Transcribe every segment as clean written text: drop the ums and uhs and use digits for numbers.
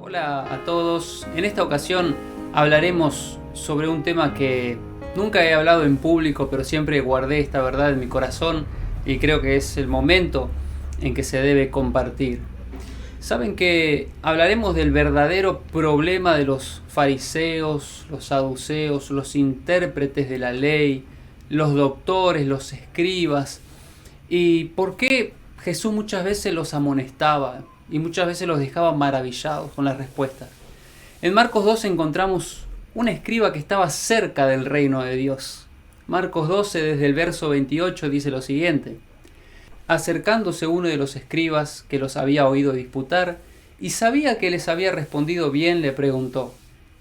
Hola a todos. En esta ocasión hablaremos sobre un tema que nunca he hablado en público, pero siempre guardé esta verdad en mi corazón y creo que es el momento en que se debe compartir. Saben que hablaremos del verdadero problema de los fariseos, los saduceos, los intérpretes de la ley, los doctores, los escribas, y por qué Jesús muchas veces los amonestaba y muchas veces los dejaba maravillados con las respuestas. En Marcos 12 encontramos un escriba que estaba cerca del reino de Dios. Marcos 12 desde el verso 28 dice lo siguiente: acercándose uno de los escribas que los había oído disputar y sabía que les había respondido bien, le preguntó: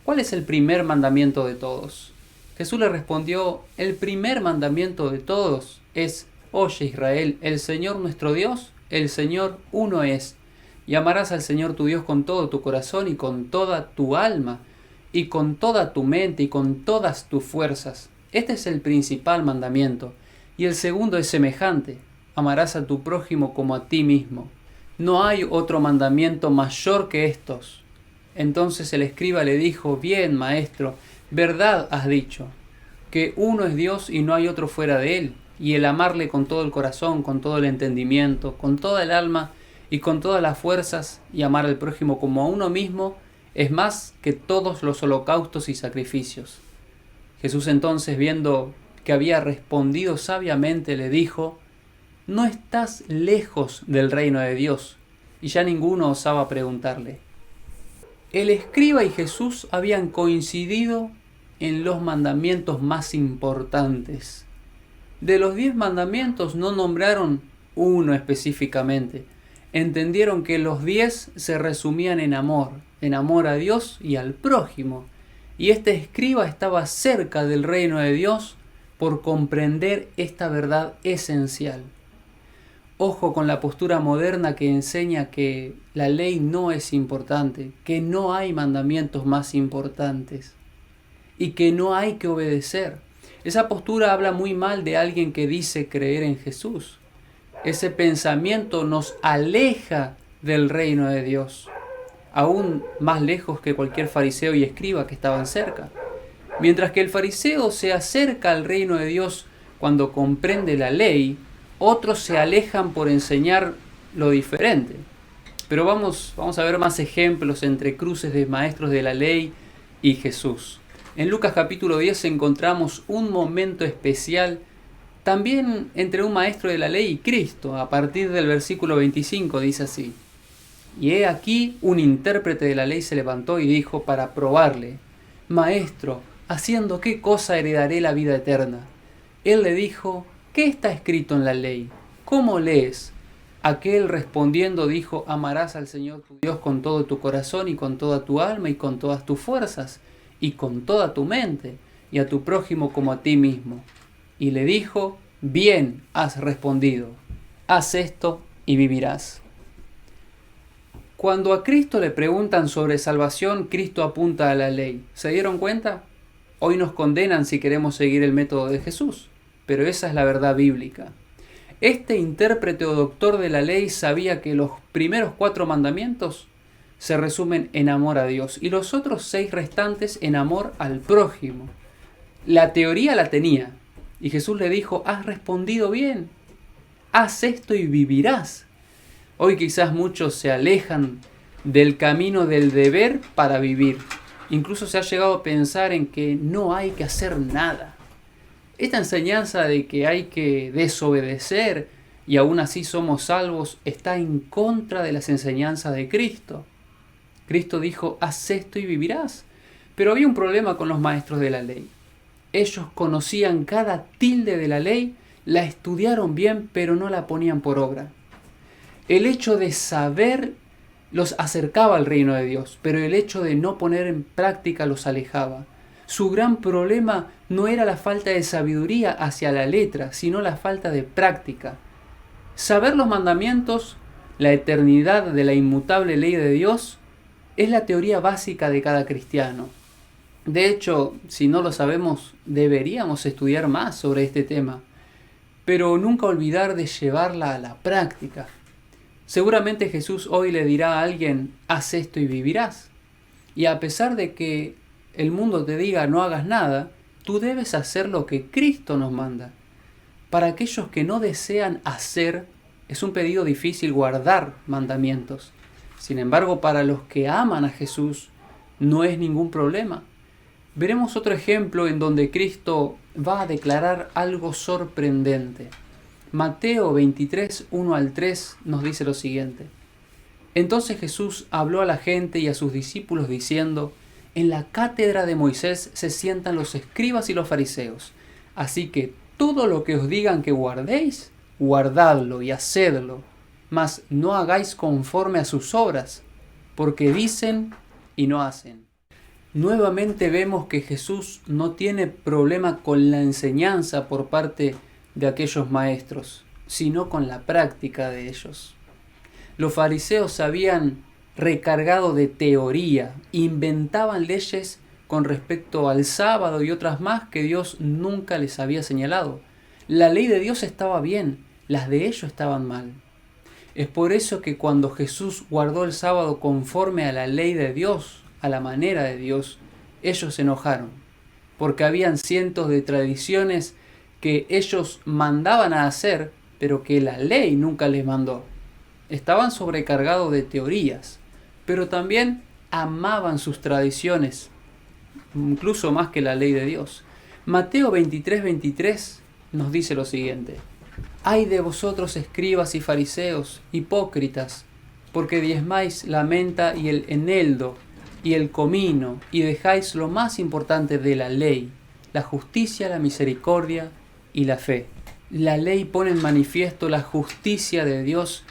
¿cuál es el primer mandamiento de todos? Jesús le respondió: el primer mandamiento de todos es: oye Israel, el Señor nuestro Dios, el Señor uno es, y amarás al Señor tu Dios con todo tu corazón y con toda tu alma y con toda tu mente y con todas tus fuerzas. Este es el principal mandamiento. Y el segundo es semejante: amarás a tu prójimo como a ti mismo. No hay otro mandamiento mayor que estos. Entonces el escriba le dijo: bien, maestro, verdad has dicho, que uno es Dios y no hay otro fuera de él, y el amarle con todo el corazón, con todo el entendimiento, con toda el alma y con todas las fuerzas, y amar al prójimo como a uno mismo, es más que todos los holocaustos y sacrificios. Jesús entonces, viendo que había respondido sabiamente, le dijo: no estás lejos del reino de Dios. Y ya ninguno osaba preguntarle. El escriba y Jesús habían coincidido en los mandamientos más importantes. De los 10 mandamientos no nombraron uno específicamente. Entendieron que los 10 se resumían en amor a Dios y al prójimo. Y este escriba estaba cerca del reino de Dios por comprender esta verdad esencial. Ojo con la postura moderna que enseña que la ley no es importante, que no hay mandamientos más importantes y que no hay que obedecer. Esa postura habla muy mal de alguien que dice creer en Jesús. Ese pensamiento nos aleja del reino de Dios, aún más lejos que cualquier fariseo y escriba que estaban cerca. Mientras que el fariseo se acerca al reino de Dios cuando comprende la ley, otros se alejan por enseñar lo diferente. Pero vamos a ver más ejemplos entre cruces de maestros de la ley y Jesús. En Lucas capítulo 10 encontramos un momento especial también entre un maestro de la ley y Cristo. A partir del versículo 25 dice así: y he aquí un intérprete de la ley se levantó y dijo para probarle: Maestro, ¿haciendo qué cosa heredaré la vida eterna? Él le dijo: ¿qué está escrito en la ley? ¿Cómo lees? Aquel respondiendo dijo: amarás al Señor tu Dios con todo tu corazón y con toda tu alma y con todas tus fuerzas y con toda tu mente, y a tu prójimo como a ti mismo. Y le dijo: bien has respondido, haz esto y vivirás. Cuando a Cristo le preguntan sobre salvación, Cristo apunta a la ley. ¿Se dieron cuenta? Hoy nos condenan si queremos seguir el método de Jesús, pero esa es la verdad bíblica. Este intérprete o doctor de la ley sabía que los primeros 4 mandamientos se resumen en amor a Dios y los otros 6 restantes en amor al prójimo. La teoría la tenía y Jesús le dijo: has respondido bien, haz esto y vivirás. Hoy quizás muchos se alejan del camino del deber para vivir. Incluso se ha llegado a pensar en que no hay que hacer nada. Esta enseñanza de que hay que desobedecer y aún así somos salvos está en contra de las enseñanzas de Cristo. Cristo dijo: haz esto y vivirás. Pero había un problema con los maestros de la ley. Ellos conocían cada tilde de la ley, la estudiaron bien, pero no la ponían por obra. El hecho de saber los acercaba al reino de Dios, pero el hecho de no poner en práctica los alejaba. Su gran problema no era la falta de sabiduría hacia la letra, sino la falta de práctica. Saber los mandamientos, la eternidad de la inmutable ley de Dios, es la teoría básica de cada cristiano. De hecho, si no lo sabemos, deberíamos estudiar más sobre este tema, pero nunca olvidar de llevarla a la práctica. Seguramente Jesús hoy le dirá a alguien: haz esto y vivirás. Y a pesar de que el mundo te diga no hagas nada, tú debes hacer lo que Cristo nos manda. Para aquellos que no desean hacer, es un pedido difícil guardar mandamientos. Sin embargo, para los que aman a Jesús, no es ningún problema. Veremos otro ejemplo en donde Cristo va a declarar algo sorprendente. Mateo 23, 1 al 3 nos dice lo siguiente. Entonces Jesús habló a la gente y a sus discípulos diciendo: en la cátedra de Moisés se sientan los escribas y los fariseos. Así que todo lo que os digan que guardéis, guardadlo y hacedlo, mas no hagáis conforme a sus obras, porque dicen y no hacen. Nuevamente vemos que Jesús no tiene problema con la enseñanza por parte de aquellos maestros, sino con la práctica de ellos. Los fariseos se habían recargado de teoría, inventaban leyes con respecto al sábado y otras más que Dios nunca les había señalado. La ley de Dios estaba bien, las de ellos estaban mal. Es por eso que cuando Jesús guardó el sábado conforme a la ley de Dios, a la manera de Dios, ellos se enojaron, porque habían cientos de tradiciones que ellos mandaban a hacer, pero que la ley nunca les mandó. Estaban sobrecargados de teorías, pero también amaban sus tradiciones, incluso más que la ley de Dios. Mateo 23, 23 nos dice lo siguiente: ay de vosotros, escribas y fariseos, hipócritas, porque diezmáis la menta y el eneldo y el comino, y dejáis lo más importante de la ley, la justicia, la misericordia y la fe. La ley pone en manifiesto la justicia de Dios,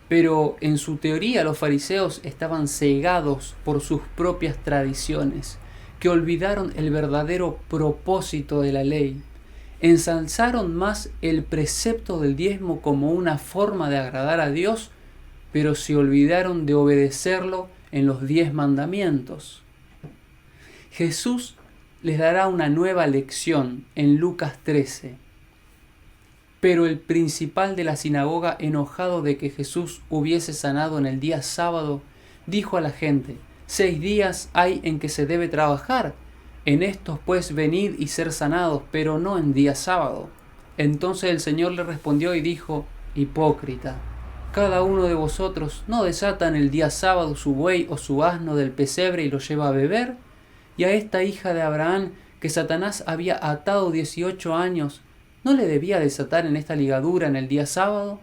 pero en su teoría los fariseos estaban cegados por sus propias tradiciones, que olvidaron el verdadero propósito de la ley. Ensalzaron más el precepto del diezmo como una forma de agradar a Dios, pero se olvidaron de obedecerlo en los 10 mandamientos. Jesús les dará una nueva lección en Lucas 13. Pero el principal de la sinagoga, enojado de que Jesús hubiese sanado en el día sábado, dijo a la gente: 6 días hay en que se debe trabajar. En estos pues venid y ser sanados, pero no en día sábado. Entonces el Señor le respondió y dijo: hipócrita, cada uno de vosotros no desata en el día sábado su buey o su asno del pesebre y lo lleva a beber. Y a esta hija de Abraham, que Satanás había atado 18 años, ¿no le debía desatar en esta ligadura en el día sábado?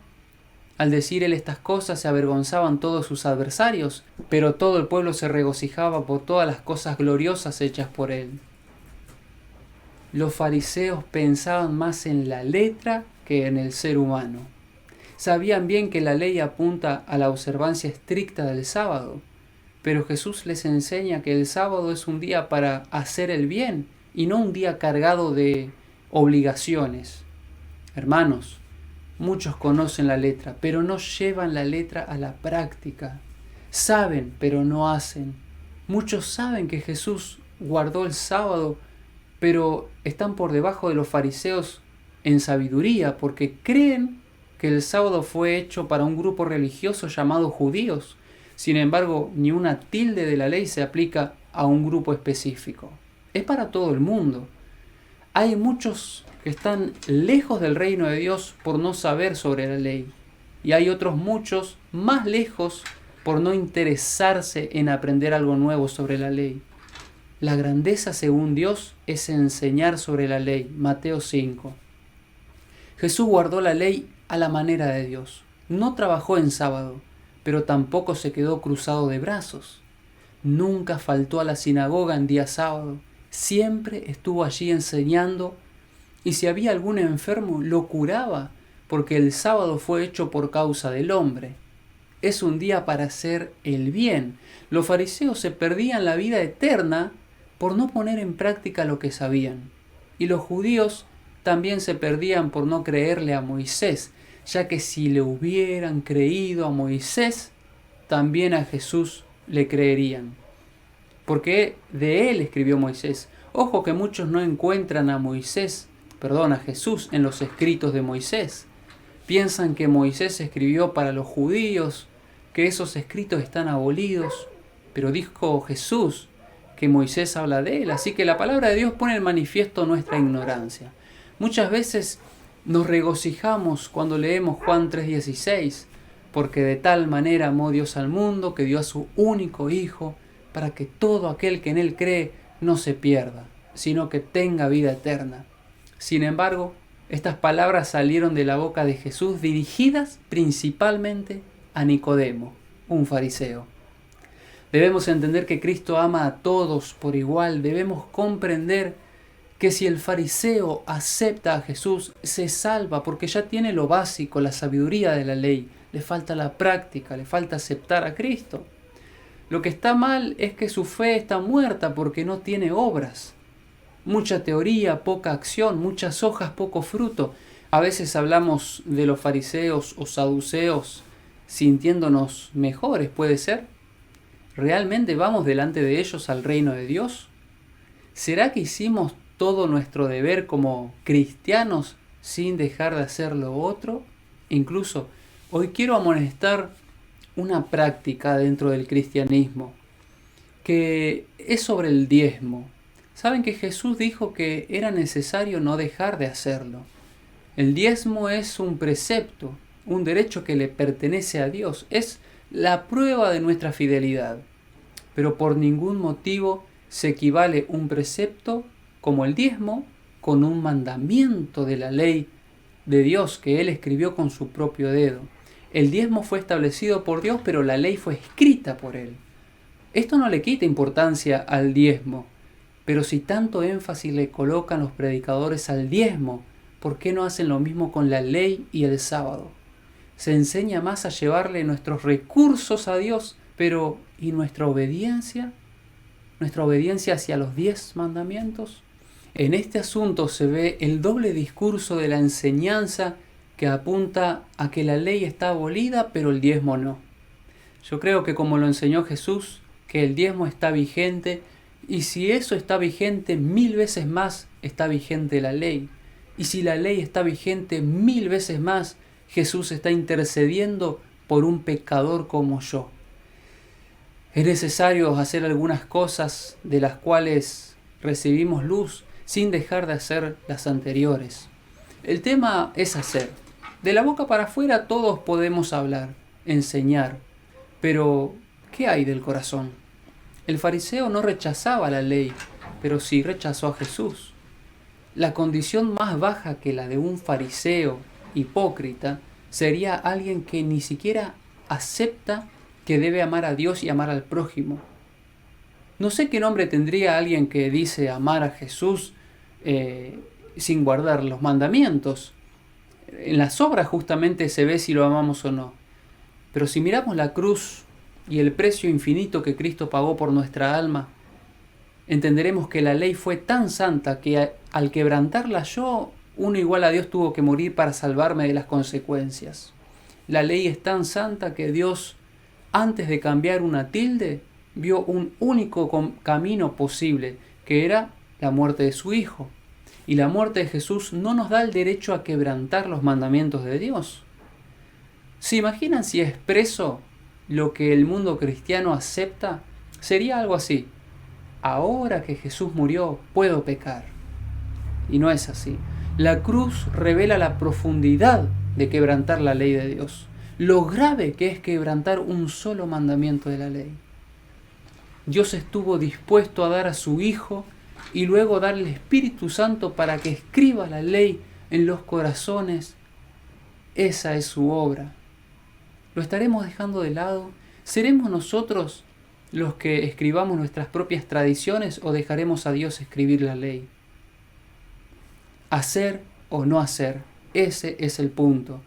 Al decir él estas cosas se avergonzaban todos sus adversarios, pero todo el pueblo se regocijaba por todas las cosas gloriosas hechas por él. Los fariseos pensaban más en la letra que en el ser humano. Sabían bien que la ley apunta a la observancia estricta del sábado, pero Jesús les enseña que el sábado es un día para hacer el bien y no un día cargado de obligaciones. Hermanos, muchos conocen la letra, pero no llevan la letra a la práctica. Saben, pero no hacen. Muchos saben que Jesús guardó el sábado, pero están por debajo de los fariseos en sabiduría, porque creen que el sábado fue hecho para un grupo religioso llamado judíos. Sin embargo, ni una tilde de la ley se aplica a un grupo específico. Es para todo el mundo. Hay muchos que están lejos del reino de Dios por no saber sobre la ley. Y hay otros muchos más lejos por no interesarse en aprender algo nuevo sobre la ley. La grandeza según Dios es enseñar sobre la ley. Mateo 5. Jesús guardó la ley a la manera de Dios. No trabajó en sábado, pero tampoco se quedó cruzado de brazos. Nunca faltó a la sinagoga en día sábado. Siempre estuvo allí enseñando, y si había algún enfermo lo curaba, porque el sábado fue hecho por causa del hombre. Es un día para hacer el bien. Los fariseos se perdían la vida eterna por no poner en práctica lo que sabían. Y los judíos también se perdían por no creerle a Moisés, ya que si le hubieran creído a Moisés, también a Jesús le creerían. Porque de él escribió Moisés. Ojo que muchos no encuentran a Jesús en los escritos de Moisés. Piensan que Moisés escribió para los judíos, que esos escritos están abolidos. Pero dijo Jesús que Moisés habla de él. Así que la palabra de Dios pone en manifiesto nuestra ignorancia. Muchas veces nos regocijamos cuando leemos Juan 3:16, porque de tal manera amó Dios al mundo que dio a su único Hijo, para que todo aquel que en Él cree no se pierda, sino que tenga vida eterna. Sin embargo, estas palabras salieron de la boca de Jesús dirigidas principalmente a Nicodemo, un fariseo. Debemos entender que Cristo ama a todos por igual. Debemos comprender que si el fariseo acepta a Jesús, se salva porque ya tiene lo básico, la sabiduría de la ley. Le falta la práctica, le falta aceptar a Cristo. Lo que está mal es que su fe está muerta porque no tiene obras. Mucha teoría, poca acción, muchas hojas, poco fruto. A veces hablamos de los fariseos o saduceos sintiéndonos mejores, ¿puede ser? ¿Realmente vamos delante de ellos al reino de Dios? ¿Será que hicimos todo nuestro deber como cristianos sin dejar de hacer lo otro? Incluso hoy quiero amonestar una práctica dentro del cristianismo que es sobre el diezmo. Saben que Jesús dijo que era necesario no dejar de hacerlo. El diezmo es un precepto, un derecho que le pertenece a Dios. Es la prueba de nuestra fidelidad. Pero por ningún motivo se equivale un precepto como el diezmo con un mandamiento de la ley de Dios que Él escribió con su propio dedo. El diezmo fue establecido por Dios, pero la ley fue escrita por Él. Esto no le quita importancia al diezmo, pero si tanto énfasis le colocan los predicadores al diezmo, ¿por qué no hacen lo mismo con la ley y el sábado? Se enseña más a llevarle nuestros recursos a Dios, pero ¿y nuestra obediencia? ¿Nuestra obediencia hacia los 10 mandamientos? En este asunto se ve el doble discurso de la enseñanza que apunta a que la ley está abolida, pero el diezmo no. Yo creo que como lo enseñó Jesús, que el diezmo está vigente, y si eso está vigente, 1000 veces más está vigente la ley. Y si la ley está vigente 1000 veces más, Jesús está intercediendo por un pecador como yo. Es necesario hacer algunas cosas de las cuales recibimos luz sin dejar de hacer las anteriores. El tema es hacer. De la boca para afuera todos podemos hablar, enseñar, pero ¿qué hay del corazón? El fariseo no rechazaba la ley, pero sí rechazó a Jesús. La condición más baja que la de un fariseo hipócrita sería alguien que ni siquiera acepta que debe amar a Dios y amar al prójimo. No sé qué nombre tendría alguien que dice amar a Jesús sin guardar los mandamientos. En las obras justamente se ve si lo amamos o no. Pero si miramos la cruz y el precio infinito que Cristo pagó por nuestra alma, entenderemos que la ley fue tan santa que al quebrantarla yo, uno igual a Dios tuvo que morir para salvarme de las consecuencias. La ley es tan santa que Dios, antes de cambiar una tilde, vio un único camino posible, que era la muerte de su Hijo. Y la muerte de Jesús no nos da el derecho a quebrantar los mandamientos de Dios. ¿Se imaginan si expreso lo que el mundo cristiano acepta? Sería algo así: ahora que Jesús murió, puedo pecar. Y no es así. La cruz revela la profundidad de quebrantar la ley de Dios, lo grave que es quebrantar un solo mandamiento de la ley. Dios estuvo dispuesto a dar a su Hijo y luego dar el Espíritu Santo para que escriba la ley en los corazones. Esa es su obra. ¿Lo estaremos dejando de lado? ¿Seremos nosotros los que escribamos nuestras propias tradiciones o dejaremos a Dios escribir la ley? Hacer o no hacer, ese es el punto.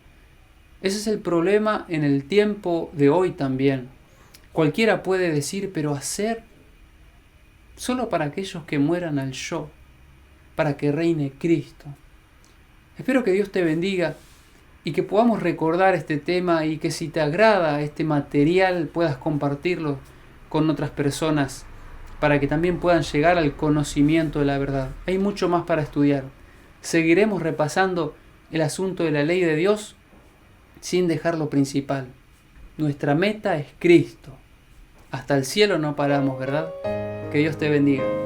Ese es el problema en el tiempo de hoy también. Cualquiera puede decir, pero hacer solo para aquellos que mueran al yo, para que reine Cristo. Espero que Dios te bendiga y que podamos recordar este tema, y que si te agrada este material puedas compartirlo con otras personas para que también puedan llegar al conocimiento de la verdad. Hay mucho más para estudiar. Seguiremos repasando el asunto de la ley de Dios sin dejar lo principal. Nuestra meta es Cristo. Hasta el cielo no paramos, ¿verdad? Que Dios te bendiga.